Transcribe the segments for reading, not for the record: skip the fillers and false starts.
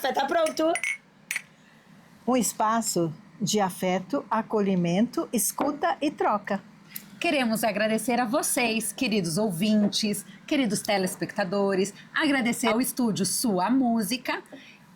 café tá pronto! Um espaço de afeto, acolhimento, escuta e troca. Queremos agradecer a vocês, queridos ouvintes, queridos telespectadores, agradecer ao estúdio Sua Música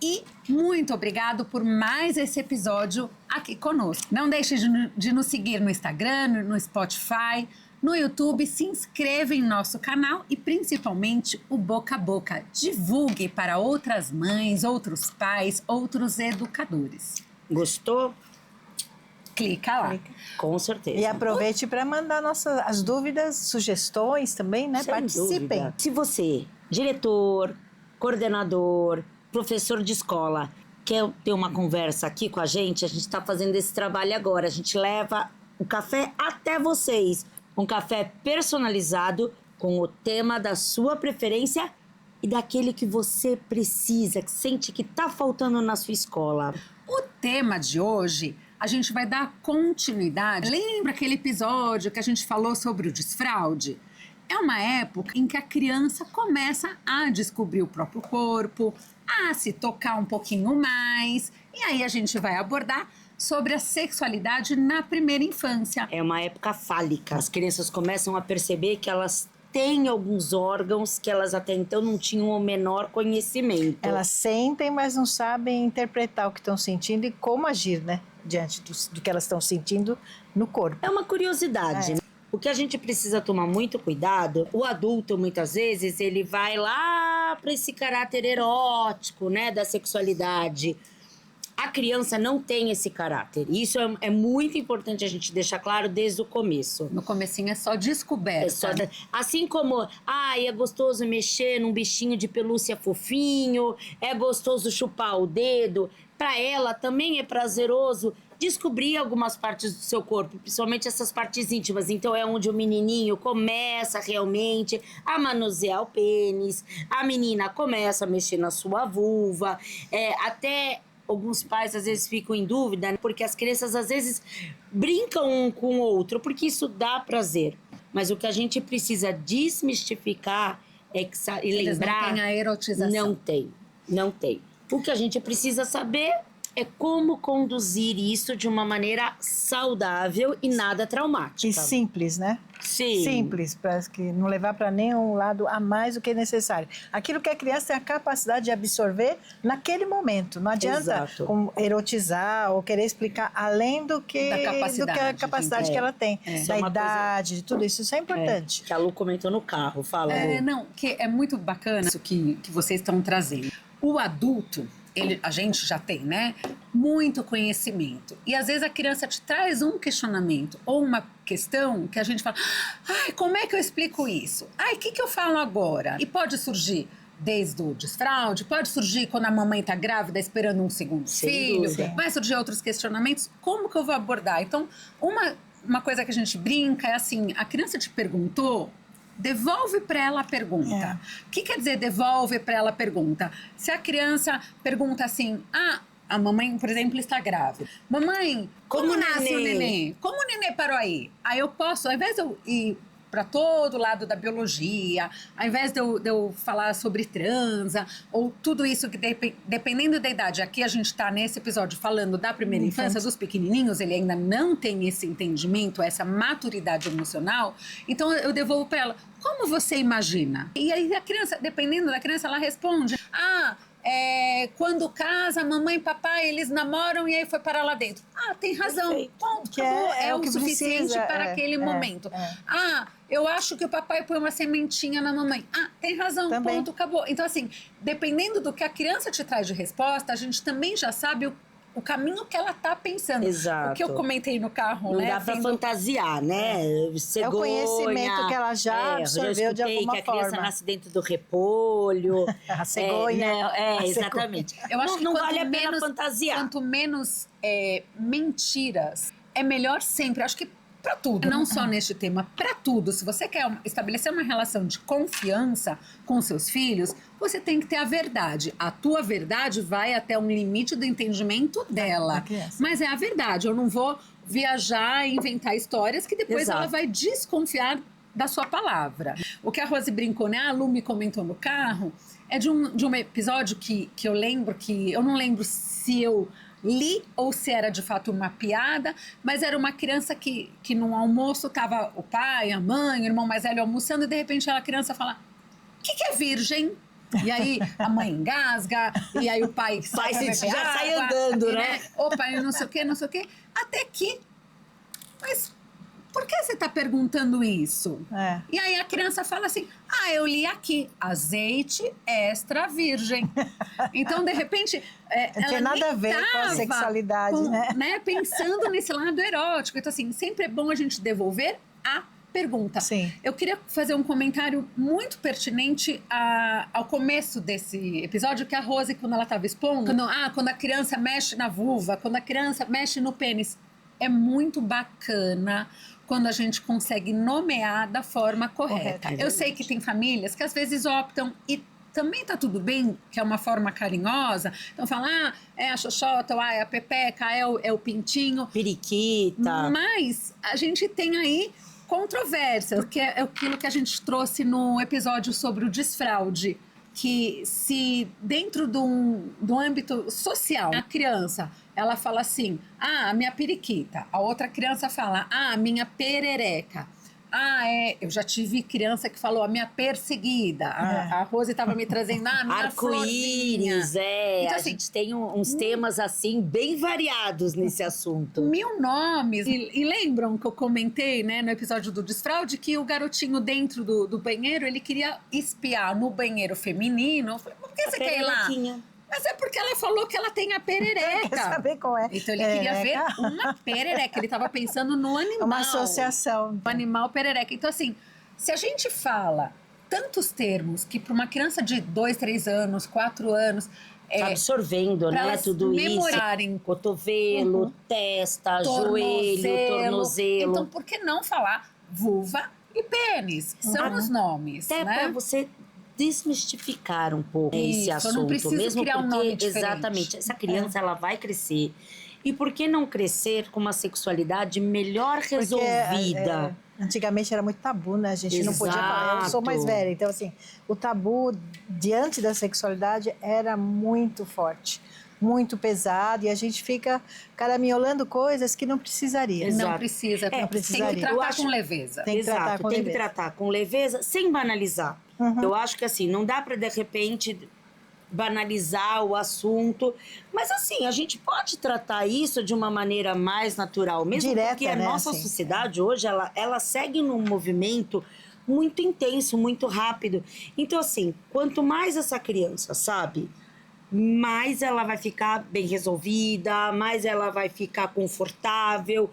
e muito obrigado por mais esse episódio aqui conosco. Não deixe de nos seguir no Instagram, no Spotify, no YouTube, se inscreva em nosso canal e principalmente o boca a boca. Divulgue para outras mães, outros pais, outros educadores. Gostou? Clica lá. Com certeza. E aproveite para mandar as dúvidas, sugestões também, né? Sem Participem. dúvida. Se você, diretor, coordenador, professor de escola, quer ter uma conversa aqui com a gente está fazendo esse trabalho agora. A gente leva o café até vocês. Um café personalizado com o tema da sua preferência e daquele que você precisa, que sente que está faltando na sua escola. O tema de hoje, a gente vai dar continuidade. Lembra aquele episódio que a gente falou sobre o desfraude? É uma época em que a criança começa a descobrir o próprio corpo, a se tocar um pouquinho mais. E aí a gente vai abordar sobre a sexualidade na primeira infância. É uma época fálica. As crianças começam a perceber que elas têm alguns órgãos que elas até então não tinham o menor conhecimento. Elas sentem, mas não sabem interpretar o que estão sentindo e como agir, né? Diante do que elas estão sentindo no corpo. É uma curiosidade. O que a gente precisa tomar muito cuidado, o adulto, muitas vezes, ele vai lá para esse caráter erótico, né, da sexualidade. A criança não tem esse caráter. Isso é muito importante a gente deixar claro desde o começo. No comecinho é só descoberta. Assim como, é gostoso mexer num bichinho de pelúcia fofinho, é gostoso chupar o dedo. Para ela também é prazeroso descobrir algumas partes do seu corpo, principalmente essas partes íntimas. Então é onde o menininho começa realmente a manusear o pênis, a menina começa a mexer na sua vulva, até alguns pais às vezes ficam em dúvida, né? Porque as crianças às vezes brincam um com o outro, porque isso dá prazer. Mas o que a gente precisa desmistificar e lembrar... Não tem a erotização. Não tem. O que a gente precisa saber é como conduzir isso de uma maneira saudável e nada traumática. E simples, né? Sim. Simples, para que não levar para nenhum lado a mais do que é necessário. Aquilo que a criança tem a capacidade de absorver naquele momento. Não adianta erotizar ou querer explicar além do que a capacidade que ela tem. Da idade, de tudo isso. Isso é importante. Que a Lu comentou no carro. Fala, Lu. Não, que é muito bacana isso que vocês estão trazendo. O adulto... a gente já tem, né? Muito conhecimento. E às vezes a criança te traz um questionamento ou uma questão que a gente fala: como é que eu explico isso? O que eu falo agora? E pode surgir desde o desfraude, pode surgir quando a mamãe tá grávida esperando um segundo filho, vai surgir outros questionamentos. Como que eu vou abordar? Então, uma coisa que a gente brinca é assim: a criança te perguntou, devolve para ela a pergunta. O que quer dizer devolve para ela a pergunta? Se a criança pergunta assim: a mamãe, por exemplo, está grávida. Mamãe, como nasce o nenê? Como o nenê parou aí? Aí eu posso, ao invés de eu ir para todo lado da biologia, ao invés de eu falar sobre transa, ou tudo isso que dependendo da idade, aqui a gente está nesse episódio falando da primeira infância, dos pequenininhos, ele ainda não tem esse entendimento, essa maturidade emocional, então eu devolvo para ela: como você imagina? E aí a criança, dependendo da criança, ela responde: quando casa, mamãe e papai, eles namoram e aí foi parar lá dentro. Tem razão. Ponto, acabou. É o suficiente para aquele momento. Eu acho que o papai põe uma sementinha na mamãe. Tem razão. Também. Ponto, acabou. Então, assim, dependendo do que a criança te traz de resposta, a gente também já sabe o caminho que ela tá pensando. Exato. O que eu comentei no carro, não né? Não dá pra fantasiar, né? É o conhecimento que ela já absorveu de alguma forma. Que a criança nasce dentro do repolho. A cegonha. Exatamente. Eu acho que não vale a pena fantasiar. Quanto menos mentiras, é melhor sempre. Acho que para tudo, não só neste tema, para tudo. Se você quer estabelecer uma relação de confiança com seus filhos, você tem que ter a verdade. A tua verdade vai até um limite do entendimento dela. Mas é a verdade. Eu não vou viajar e inventar histórias que depois ela vai desconfiar da sua palavra. O que a Rose brincou, né? A Lu me comentou no carro, é de um episódio que eu lembro, que eu não lembro se eu li ou se era de fato uma piada, mas era uma criança que no almoço tava o pai, a mãe, o irmão mais velho almoçando, e de repente a criança fala: o que é virgem? E aí a mãe engasga, e aí o pai sai, já sai andando, né? O pai não sei o quê, não sei o quê. Até que... Mas por que você está perguntando isso? E aí a criança fala assim: eu li aqui, azeite extra virgem. Então, de repente... não tem nada a ver com a sexualidade, né? Pensando nesse lado erótico. Então, assim, sempre é bom a gente devolver a pergunta. Sim. Eu queria fazer um comentário muito pertinente ao começo desse episódio, que a Rose, quando ela estava expondo, quando a criança mexe na vulva, quando a criança mexe no pênis. É muito bacana quando a gente consegue nomear da forma correta. Eu sei que tem famílias que às vezes optam, e também tá tudo bem, que é uma forma carinhosa. Então fala, é a xoxota, ou é a pepeca, é o pintinho. Periquita. Mas a gente tem aí controvérsias, que é aquilo que a gente trouxe no episódio sobre o desfraude. Que se dentro do âmbito social, a criança, ela fala assim, a minha periquita. A outra criança fala, a minha perereca. Eu já tive criança que falou a minha perseguida. A Rose estava me trazendo a minha arco-íris, Então, a assim, gente tem uns temas assim bem variados nesse assunto. 1000 nomes. E lembram que eu comentei, né, no episódio do desfraude, que o garotinho dentro do banheiro, ele queria espiar no banheiro feminino. Eu falei, por que você quer ir lá? Mas é porque ela falou que ela tem a perereca. Quer saber qual é? Então ele queria ver uma perereca. Ele estava pensando no animal. Uma associação. O animal perereca. Então, assim, se a gente fala tantos termos que para uma criança de 2, 3 anos, 4 anos... Tá absorvendo, né? Tudo memorarem. Isso. Cotovelo, testa, joelho, tornozelo. Então, por que não falar vulva e pênis? São os nomes, até né? para você desmistificar um pouco esse assunto. Eu não preciso mesmo criar porque, um nome diferente. exatamente, essa criança ela vai crescer. E por que não crescer com uma sexualidade melhor resolvida? Antigamente era muito tabu, né? A gente não podia falar. Eu sou mais velha, então assim, o tabu diante da sexualidade era muito forte, muito pesado, e a gente fica caraminholando coisas que não precisaria. Não precisa, não precisaria. Tem que tratar com leveza. Tem que tratar com leveza, sem banalizar. Eu acho que assim, não dá para de repente banalizar o assunto, mas assim, a gente pode tratar isso de uma maneira mais natural, mesmo direta, porque a nossa sociedade hoje, ela segue num movimento muito intenso, muito rápido. Então assim, quanto mais essa criança sabe, mais ela vai ficar bem resolvida, mais ela vai ficar confortável,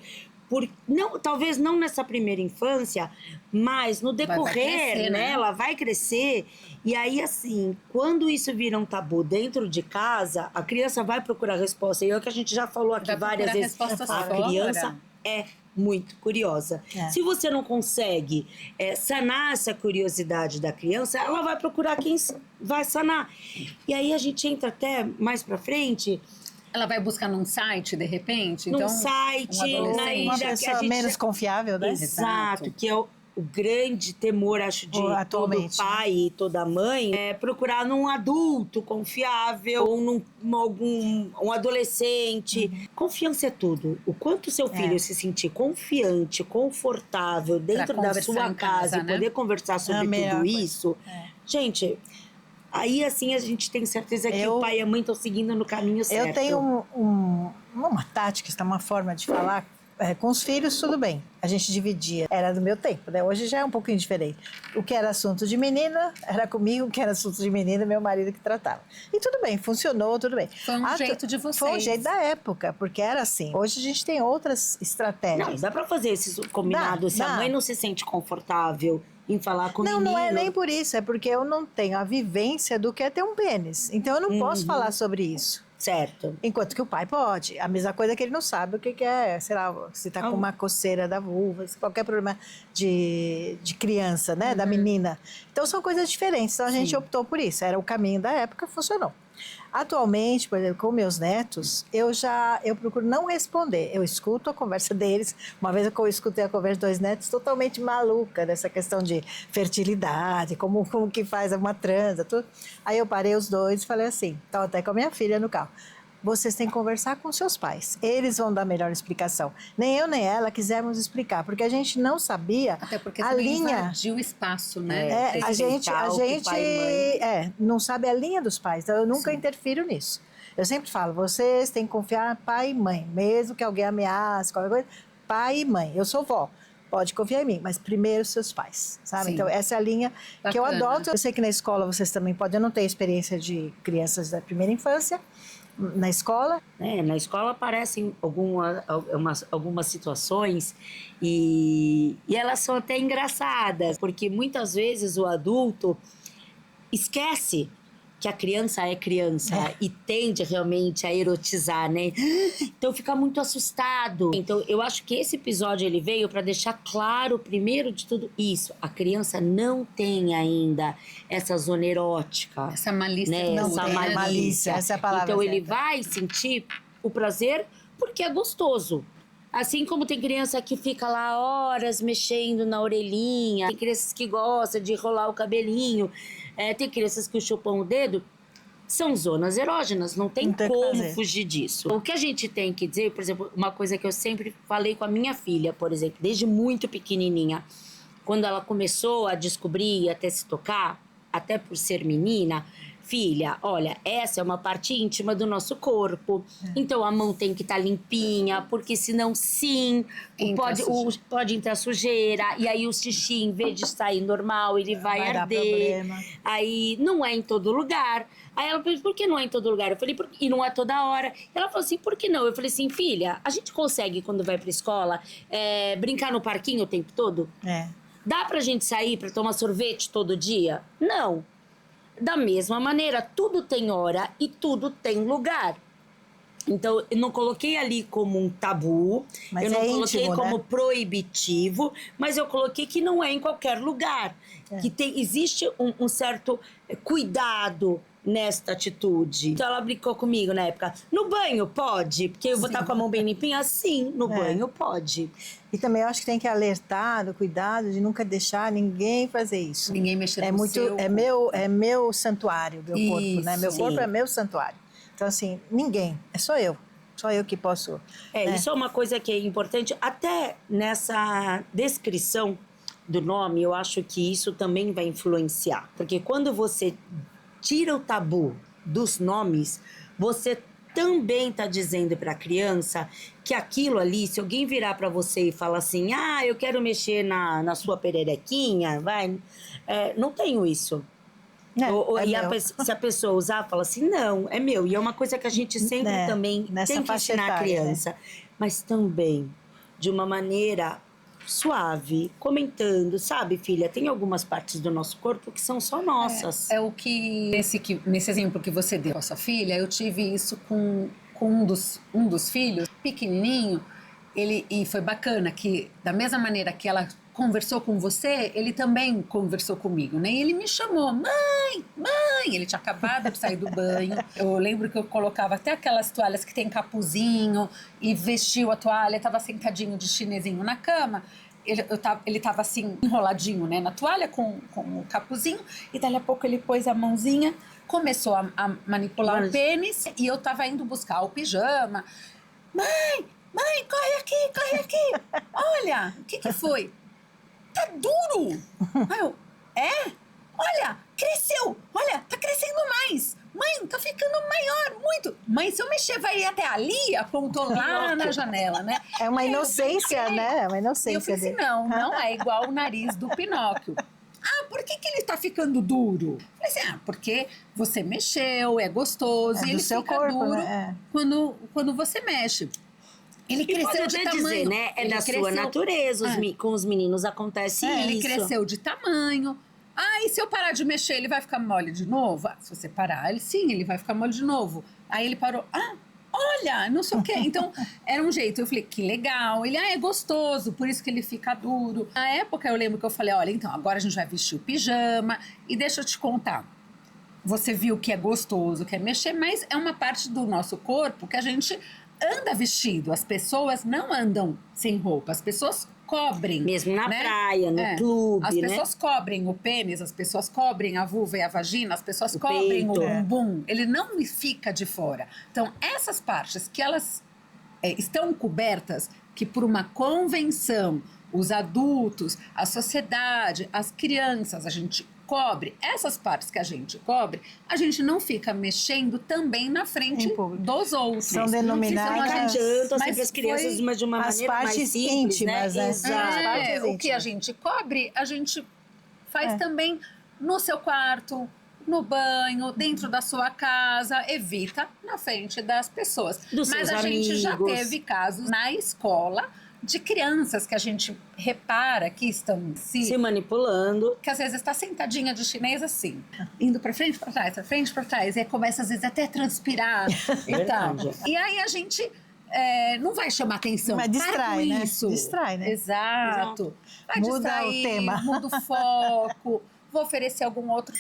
talvez não nessa primeira infância, mas no decorrer, crescer, né? Ela vai crescer. E aí, assim, quando isso vira um tabu dentro de casa, a criança vai procurar resposta. E é o que a gente já falou aqui várias vezes. A criança é muito curiosa. Se você não consegue sanar essa curiosidade da criança, ela vai procurar quem vai sanar. E aí a gente entra até mais pra frente... Ela vai buscar num site, de repente? Então, num site, uma pessoa menos confiável, né? Exato, que é o grande temor, acho, de todo pai e toda mãe, é procurar num adulto confiável, ou um adolescente. Confiança é tudo. O quanto seu filho se sentir confiante, confortável dentro da sua casa, e poder conversar sobre tudo isso, gente... Aí, assim, a gente tem certeza que o pai e a mãe estão seguindo no caminho certo. Eu tenho uma tática, uma forma de falar. Com os filhos, tudo bem. A gente dividia. Era do meu tempo, né? Hoje já é um pouquinho diferente. O que era assunto de menina, era comigo. O que era assunto de menina, meu marido que tratava. E tudo bem, funcionou, tudo bem. Foi um jeito de vocês. Foi um jeito da época, porque era assim. Hoje a gente tem outras estratégias. Não, dá pra fazer esses combinados. Se a mãe não se sente confortável em falar com o menino... Não é nem por isso. É porque eu não tenho a vivência do que é ter um pênis. Então eu não posso falar sobre isso. Certo. Enquanto que o pai pode. A mesma coisa que ele não sabe o que é, sei lá, se tá com uma coceira da vulva, qualquer problema de criança, né, da menina. Então são coisas diferentes. Então a gente optou por isso. Era o caminho da época, funcionou. Atualmente, por exemplo, com meus netos, eu procuro não responder. Eu escuto a conversa deles. Uma vez eu escutei a conversa de 2 netos totalmente maluca dessa questão de fertilidade, como que faz uma transa, tudo. Aí eu parei os dois e falei assim, estava até com a minha filha no carro. Vocês têm que conversar com seus pais. Eles vão dar a melhor explicação. Nem eu nem ela quisemos explicar, porque a gente não sabia Até porque a também linha. invadiu o espaço, né? A gente não sabe a linha dos pais, então eu nunca interfiro nisso. Eu sempre falo, vocês têm que confiar pai e mãe, mesmo que alguém ameace, qualquer coisa, pai e mãe. Eu sou vó, pode confiar em mim, mas primeiro seus pais, sabe? Sim. Então essa é a linha que eu adoto. Eu sei que na escola vocês também podem, eu não tenho experiência de crianças da primeira infância, na escola? Na escola aparecem algumas situações e elas são até engraçadas, porque muitas vezes o adulto esquece que a criança é criança e tende realmente a erotizar, né? Então fica muito assustado. Então eu acho que esse episódio ele veio para deixar claro, primeiro de tudo, isso. A criança não tem ainda essa zona erótica. Essa malícia. Né? Não Essa tem malícia, essa é a palavra Então ele certa. vai sentir o prazer porque é gostoso. Assim como tem criança que fica lá horas mexendo na orelhinha, tem crianças que gostam de rolar o cabelinho, tem crianças que chupam o dedo, são zonas erógenas, não tem como fugir disso. O que a gente tem que dizer, por exemplo, uma coisa que eu sempre falei com a minha filha, por exemplo, desde muito pequenininha, quando ela começou a descobrir e até se tocar, até por ser menina, filha, olha, essa é uma parte íntima do nosso corpo. Então a mão tem que estar limpinha, porque senão sim, pode entrar sujeira. E aí o xixi, em vez de sair normal, ele vai arder. Aí não é em todo lugar. Aí ela falou, por que não é em todo lugar? Eu falei, e não é toda hora. Ela falou assim, por que não? Eu falei assim, filha, a gente consegue, quando vai pra escola, brincar no parquinho o tempo todo? Dá pra gente sair pra tomar sorvete todo dia? Não. Da mesma maneira, tudo tem hora e tudo tem lugar. Então, eu não coloquei ali como um tabu, mas eu não coloquei íntimo, como né? Proibitivo, mas eu coloquei que não é em qualquer lugar. Que existe um certo cuidado nesta atitude. Então, ela brincou comigo na época. No banho, pode? Porque eu vou estar com a mão bem limpinha? Sim, no banho pode. E também eu acho que tem que alertar do cuidado de nunca deixar ninguém fazer isso. Ninguém mexer no seu é meu santuário, meu corpo, né? Meu corpo é meu santuário. Então, assim, ninguém, é só eu que posso. Isso é uma coisa que é importante, até nessa descrição do nome, eu acho que isso também vai influenciar. Porque quando você tira o tabu dos nomes, você também está dizendo para a criança que aquilo ali, se alguém virar para você e falar assim, eu quero mexer na sua pererequinha, vai, não tenho isso. Se a pessoa usar, fala assim, não, é meu. E é uma coisa que a gente sempre também tem que ensinar a criança. Né? Mas também, de uma maneira suave, comentando, sabe, filha? Tem algumas partes do nosso corpo que são só nossas. É o que, nesse exemplo que você deu com a sua filha, eu tive isso com um dos filhos, pequenininho, e foi bacana que, da mesma maneira que ela conversou com você, ele também conversou comigo, né? E ele me chamou, mãe! Ele tinha acabado de sair do banho. Eu lembro que eu colocava até aquelas toalhas que tem capuzinho e vestiu a toalha, tava sentadinho de chinesinho na cama. Ele tava assim, enroladinho, né, na toalha com o capuzinho, e dali a pouco ele pôs a mãozinha, começou a manipular o pênis, e eu tava indo buscar o pijama. Mãe, corre aqui. Olha, o que foi? Tá duro! Aí eu, Olha, cresceu! Olha, tá crescendo mais! Mãe, tá ficando maior, muito! Mãe, se eu mexer, vai ir até ali? Apontou lá na janela, né? É uma inocência, né? É uma inocência. E eu falei assim, não é igual o nariz do Pinóquio. Por que ele tá ficando duro? Eu falei assim, porque você mexeu, é gostoso, e ele seu fica corpo, duro né? quando você mexe. Ele cresceu de tamanho. Dizer, né? É da sua natureza. Com os meninos acontece isso. Ele cresceu de tamanho. E se eu parar de mexer, ele vai ficar mole de novo? Se você parar, ele vai ficar mole de novo. Aí ele parou. Olha, não sei o quê. Então, era um jeito. Eu falei, que legal. Ele, é gostoso, por isso que ele fica duro. Na época, eu lembro que eu falei, olha, então, agora a gente vai vestir o pijama. E deixa eu te contar. você viu que é gostoso, que é mexer, mas é uma parte do nosso corpo que a gente anda vestido. As pessoas não andam sem roupa, as pessoas cobrem. Mesmo na né? praia, no clube, As né? pessoas cobrem o pênis, as pessoas cobrem a vulva e a vagina, as pessoas O cobrem peito. o bumbum. Ele não fica de fora. Então, essas partes que elas estão cobertas, que por uma convenção, os adultos, a sociedade, as crianças, a gente cobre, essas partes que a gente cobre, a gente não fica mexendo também na frente dos outros. São Não denominadas adianta Mas sempre as crianças, foi mas de uma as maneira mais partes simples, íntimas, né? Exato. As partes o que a íntimas. gente cobre, a gente faz também no seu quarto, no banho, dentro da sua casa, evita na frente das pessoas. Dos Mas seus a gente já amigos. teve casos na escola de crianças que a gente repara que estão Se manipulando. que às vezes está sentadinha de chinês assim, indo para frente, para trás, para frente, para trás, e aí começa às vezes até a transpirar e tal. Verdade. E aí a gente não vai chamar atenção. Mas distrai, Para com né? isso. Distrai, né? Exato. Vai Muda distrair, o tema. muda o foco. Vou oferecer uma outra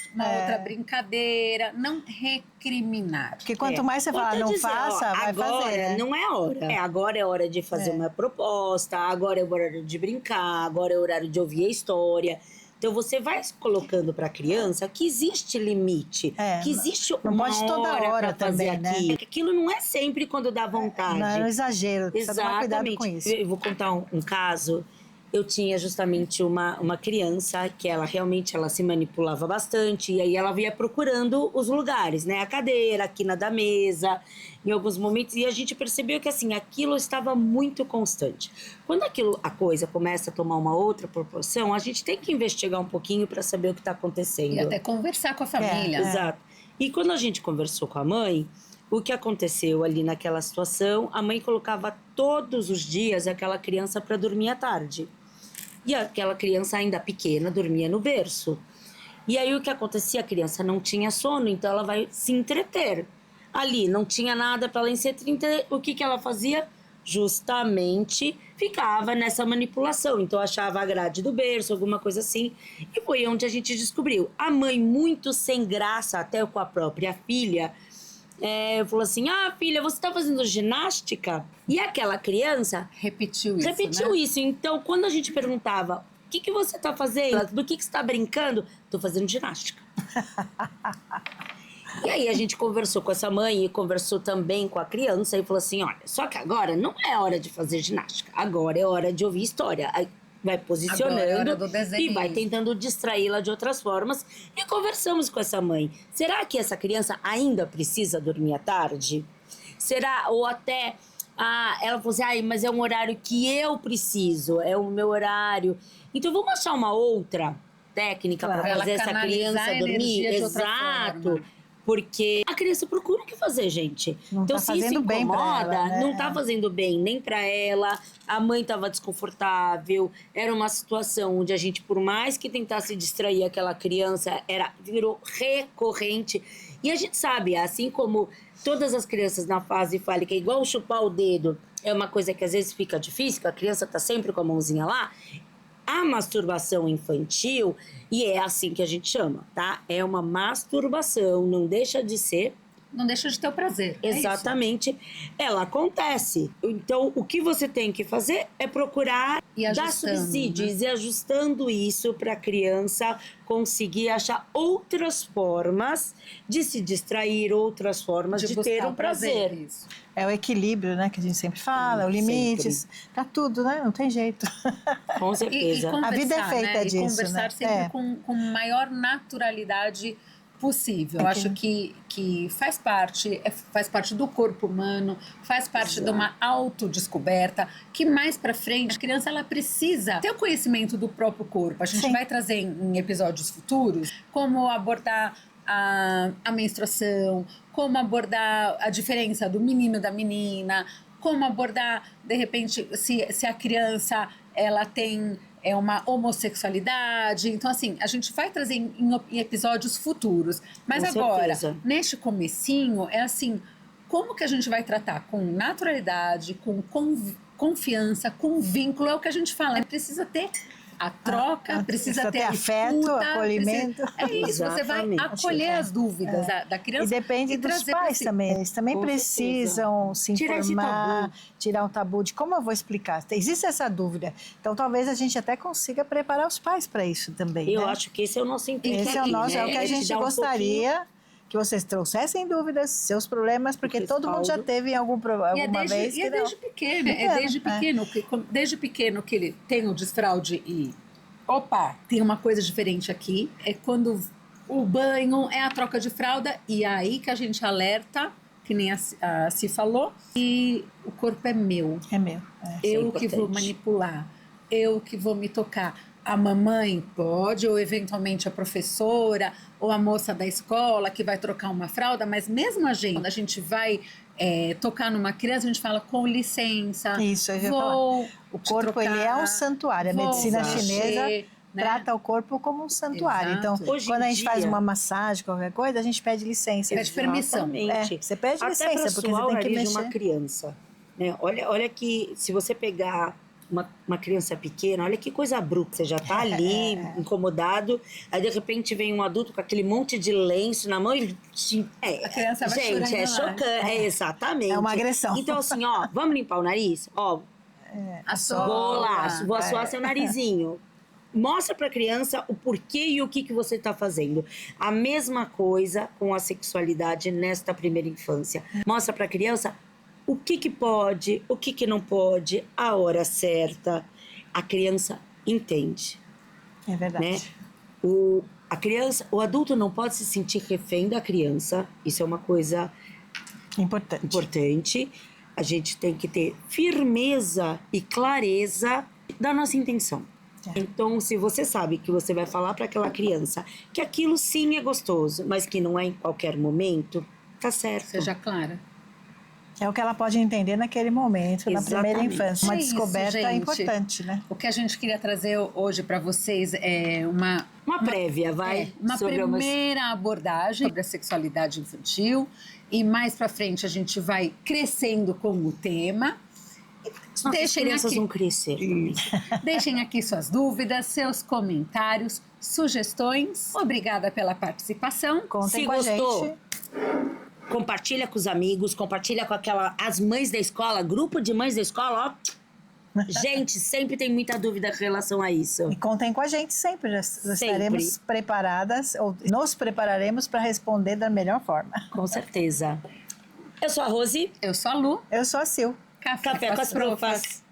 brincadeira. Não recriminar. Porque quanto mais você Volto falar a não dizer, faça, vai agora fazer, né? não é hora. Agora é hora de fazer uma proposta, agora é horário de brincar, agora é horário de ouvir a história. Então você vai colocando para a criança que existe limite, que existe não uma pode toda hora hora para fazer também, né? aquilo. Aquilo não é sempre quando dá vontade. Não é um exagero, precisa tomar cuidado com isso. Eu vou contar um caso. Eu tinha justamente uma criança que ela realmente se manipulava bastante. E aí ela ia procurando os lugares, né? A cadeira, a quina da mesa, em alguns momentos. E a gente percebeu que, assim, aquilo estava muito constante. Quando a coisa começa a tomar uma outra proporção, a gente tem que investigar um pouquinho para saber o que está acontecendo. E até conversar com a família. Exato. E quando a gente conversou com a mãe, o que aconteceu ali naquela situação, a mãe colocava todos os dias aquela criança para dormir à tarde. E aquela criança ainda pequena dormia no berço. E aí o que acontecia? A criança não tinha sono, então ela vai se entreter. Ali não tinha nada para ela se entreter. O que ela fazia? Justamente ficava nessa manipulação. Então achava a grade do berço, alguma coisa assim. E foi onde a gente descobriu. A mãe, muito sem graça, até com a própria filha, falou assim: filha, você tá fazendo ginástica? E aquela criança repetiu isso, Repetiu isso. Então, quando a gente perguntava: o que você tá fazendo? Do que você tá brincando? Tô fazendo ginástica. E aí a gente conversou com essa mãe e conversou também com a criança e falou assim: olha, só que agora não é hora de fazer ginástica. Agora é hora de ouvir história. Aí vai posicionando e vai tentando distraí-la de outras formas. E conversamos com essa mãe. Será que essa criança ainda precisa dormir à tarde? Será? Ou até ela falou assim: mas é um horário que eu preciso, é o meu horário. Então vamos achar uma outra técnica para fazer essa criança dormir? Exato. Porque a criança procura o que fazer, gente. Não então, tá se isso fazendo bem pra incomoda, ela, né? não tá fazendo bem nem pra ela, a mãe estava desconfortável, era uma situação onde a gente, por mais que tentasse distrair aquela criança, virou recorrente. E a gente sabe, assim como todas as crianças na fase fálica, igual chupar o dedo, é uma coisa que às vezes fica difícil, que a criança tá sempre com a mãozinha lá. A masturbação infantil, e é assim que a gente chama, tá? É uma masturbação, não deixa de ser. Não deixa de ter o prazer. Exatamente. Ela acontece. Então, o que você tem que fazer é procurar dar subsídios e ajustando isso para a criança conseguir achar outras formas de se distrair, outras formas de ter um prazer. Isso. É o equilíbrio, né, que a gente sempre fala, os limites, pra tudo, né? Não tem jeito. Com certeza. A vida é feita disso, e conversar né? sempre com maior naturalidade possível. Eu acho que faz parte do corpo humano, faz parte de uma autodescoberta, que mais pra frente a criança ela precisa ter o conhecimento do próprio corpo. A gente vai trazer em episódios futuros como abordar a menstruação, como abordar a diferença do menino e da menina, como abordar, de repente, se a criança ela tem uma homossexualidade. Então, assim, a gente vai trazer em episódios futuros. Mas com agora, certeza. neste comecinho, é assim, como que a gente vai tratar? Com naturalidade, com confiança, com vínculo. É o que a gente fala, precisa ter a troca, precisa ter a afeto, escuta, acolhimento. É isso, você vai acolher as dúvidas da criança. E depende dos pais também. Eles também precisam se informar, tirar um tabu de como eu vou explicar. Existe essa dúvida. Então, talvez a gente até consiga preparar os pais para isso também. Eu acho que esse é o nosso intuito. Esse é o nosso, é o que a gente gostaria. Que vocês trouxessem dúvidas, seus problemas, porque todo mundo já teve alguma vez. E é desde pequeno, desde pequeno que ele tem o desfraude e, opa, tem uma coisa diferente aqui. É quando o banho é a troca de fralda e aí que a gente alerta, que nem a Si falou, e o corpo é meu. É meu. Eu que vou manipular, eu que vou me tocar. A mamãe pode, ou eventualmente a professora, ou a moça da escola que vai trocar uma fralda, mas mesmo quando a gente vai tocar numa criança, a gente fala com licença. Isso, eu ia falar. O corpo ele é um santuário. A medicina chinesa trata o corpo como um santuário. Exato. Então, quando a gente faz uma massagem, qualquer coisa, a gente pede licença. Pede permissão. Você pede licença, porque você tem que mexer. De uma criança. Né? Olha que, se você pegar uma criança pequena, olha que coisa bruta, você já tá ali, incomodado, aí de repente vem um adulto com aquele monte de lenço na mão e... a criança vai gente, é chocante, exatamente. É uma agressão. Então assim, ó, vamos limpar o nariz? Ó, vou assoar seu narizinho. Mostra pra criança o porquê e o que você tá fazendo. A mesma coisa com a sexualidade nesta primeira infância. Mostra pra criança o que pode, o que não pode, a hora certa. A criança entende. É verdade. Né? O adulto não pode se sentir refém da criança. Isso é uma coisa importante. A gente tem que ter firmeza e clareza da nossa intenção. Então, se você sabe que você vai falar para aquela criança que aquilo sim é gostoso, mas que não é em qualquer momento, tá certo. Seja clara. É o que ela pode entender naquele momento, na primeira infância. Uma descoberta importante, né? O que a gente queria trazer hoje para vocês é uma prévia, uma primeira abordagem sobre a sexualidade infantil. E mais para frente a gente vai crescendo com o tema. As crianças vão crescer. Deixem aqui suas dúvidas, seus comentários, sugestões. Obrigada pela participação. Contem com a gente. Compartilha com os amigos, compartilha com as mães da escola, grupo de mães da escola, ó. Gente, sempre tem muita dúvida com relação a isso. E contem com a gente sempre, já estaremos preparadas, ou nos prepararemos para responder da melhor forma. Com certeza. Eu sou a Rose. Eu sou a Lu. Eu sou a Sil. Café com as profas.